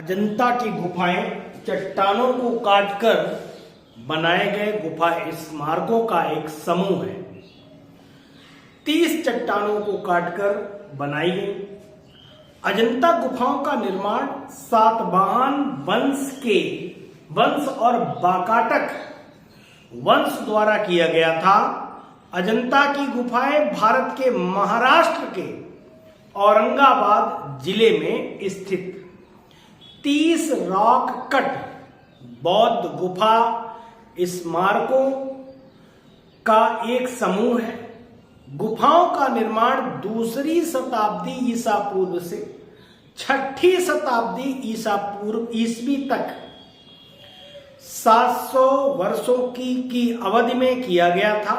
अजंता की गुफाएं चट्टानों को काटकर बनाए गए गुफा स्मारकों का एक समूह है। 30 चट्टानों को काटकर बनाई गई अजंता गुफाओं का निर्माण सातवाहन वंश और वाकाटक वंश द्वारा किया गया था। अजंता की गुफाएं भारत के महाराष्ट्र के औरंगाबाद जिले में स्थित 30 रॉक कट बौद्ध गुफा स्मारकों का एक समूह है। गुफाओं का निर्माण 2री शताब्दी ईसा पूर्व से 6ठी शताब्दी ईसवी तक 700 वर्षों की अवधि में किया गया था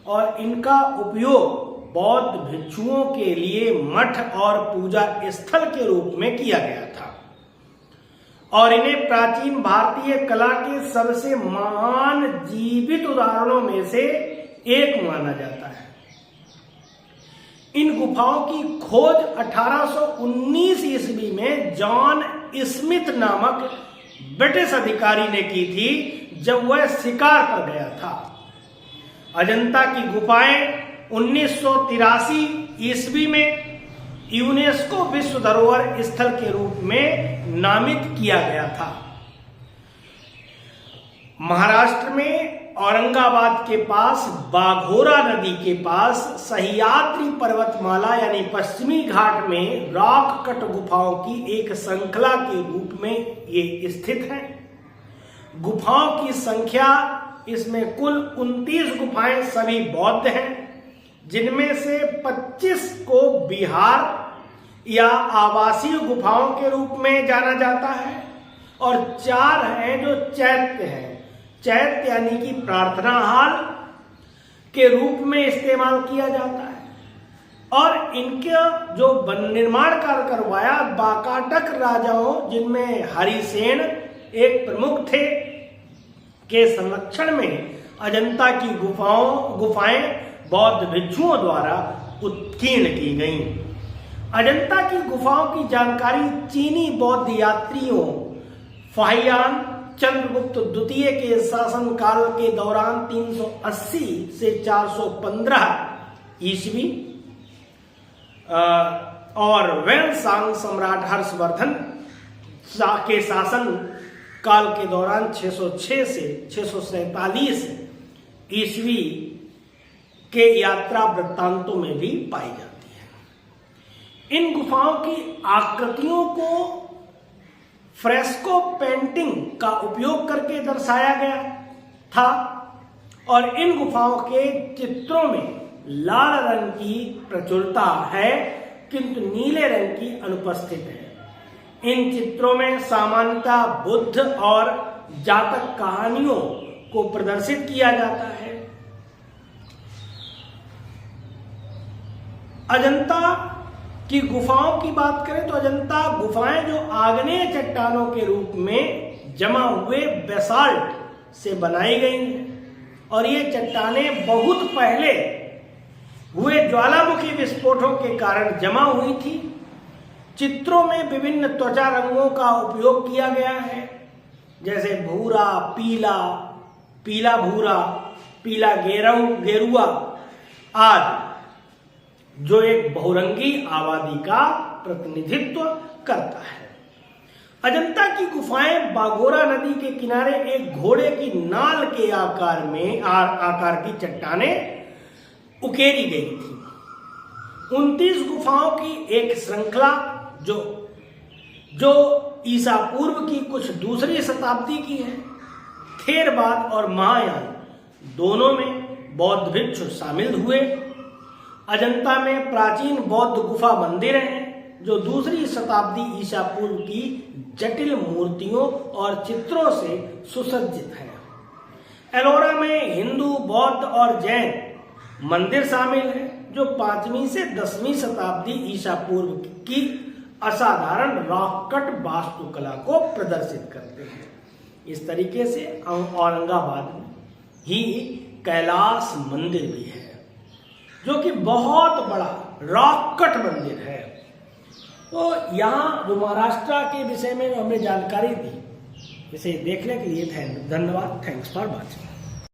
और इनका उपयोग बौद्ध भिक्षुओं के लिए मठ और पूजा स्थल के रूप में किया गया था और इन्हें प्राचीन भारतीय कला के सबसे महान जीवित उदाहरणों में से एक माना जाता है। इन गुफाओं की खोज 1819 ईस्वी में जॉन स्मिथ नामक ब्रिटिश अधिकारी ने की थी जब वह शिकार पर गया था। अजंता की गुफाएं 1983 ईस्वी में यूनेस्को विश्व धरोहर स्थल के रूप में नामित किया गया था। महाराष्ट्र में औरंगाबाद के पास बाघोरा नदी के पास सह्याद्री पर्वतमाला यानी पश्चिमी घाट में रॉक कट गुफाओं की एक श्रृंखला के रूप में ये स्थित है। गुफाओं की संख्या इसमें कुल 29 गुफाएं सभी बौद्ध हैं, जिनमें से 25 को बिहार या आवासीय गुफाओं के रूप में जाना जाता है और 4 हैं जो चैत्य हैं। चैत्य यानी कि प्रार्थना हाल के रूप में इस्तेमाल किया जाता है और इनका जो निर्माण कार्य करवाया वाकाटक राजाओं, जिनमें हरिसेन एक प्रमुख थे, के संरक्षण में अजंता की गुफाएं बौद्ध भिक्षुओं द्वारा उत्कीर्ण की गईं। अजंता की गुफाओं की जानकारी चीनी बौद्ध यात्रियों फाहियान चंद्रगुप्त द्वितीय के शासनकाल के दौरान 380 से 415 ईस्वी और वैनसांग सम्राट हर्षवर्धन के शासन काल के दौरान 606 से 647 ईस्वी के यात्रा वृत्तांतों में भी पाई जाती है। इन गुफाओं की आकृतियों को फ्रेस्को पेंटिंग का उपयोग करके दर्शाया गया था और इन गुफाओं के चित्रों में लाल रंग की प्रचुरता है किंतु नीले रंग की अनुपस्थित है। इन चित्रों में सामान्यतः बुद्ध और जातक कहानियों को प्रदर्शित किया जाता है। अजंता की गुफाओं की बात करें तो अजंता गुफाएं जो आग्नेय चट्टानों के रूप में जमा हुए बेसाल्ट से बनाई गई हैं और ये चट्टानें बहुत पहले हुए ज्वालामुखी विस्फोटों के कारण जमा हुई थी। चित्रों में विभिन्न त्वचा रंगों का उपयोग किया गया है, जैसे भूरा, पीला भूरा, पीला गेरुआ आदि, जो एक बहुरंगी आबादी का प्रतिनिधित्व करता है। अजंता की गुफाएं बाघोरा नदी के किनारे एक घोड़े की नाल के आकार की चट्टानें उकेरी गई थी। 29 गुफाओं की एक श्रृंखला जो ईसा पूर्व की कुछ 2री शताब्दी की है। थेरवाद और महायान दोनों में बौद्ध भिक्षु शामिल हुए। अजंता में प्राचीन बौद्ध गुफा मंदिर हैं जो 2री शताब्दी ईसा पूर्व की जटिल मूर्तियों और चित्रों से सुसज्जित हैं। एलोरा में हिंदू, बौद्ध और जैन मंदिर शामिल हैं जो 5वीं से 10वीं शताब्दी ईसा पूर्व की असाधारण रॉक कट वास्तुकला को प्रदर्शित करते हैं। इस तरीके से औरंगाबाद में ही कैलाश मंदिर भी है जो कि बहुत बड़ा रॉक कट मंदिर है। तो यहाँ जो महाराष्ट्र के विषय में हमने जानकारी दी, इसे देखने के लिए धन्यवाद। Thanks for watching.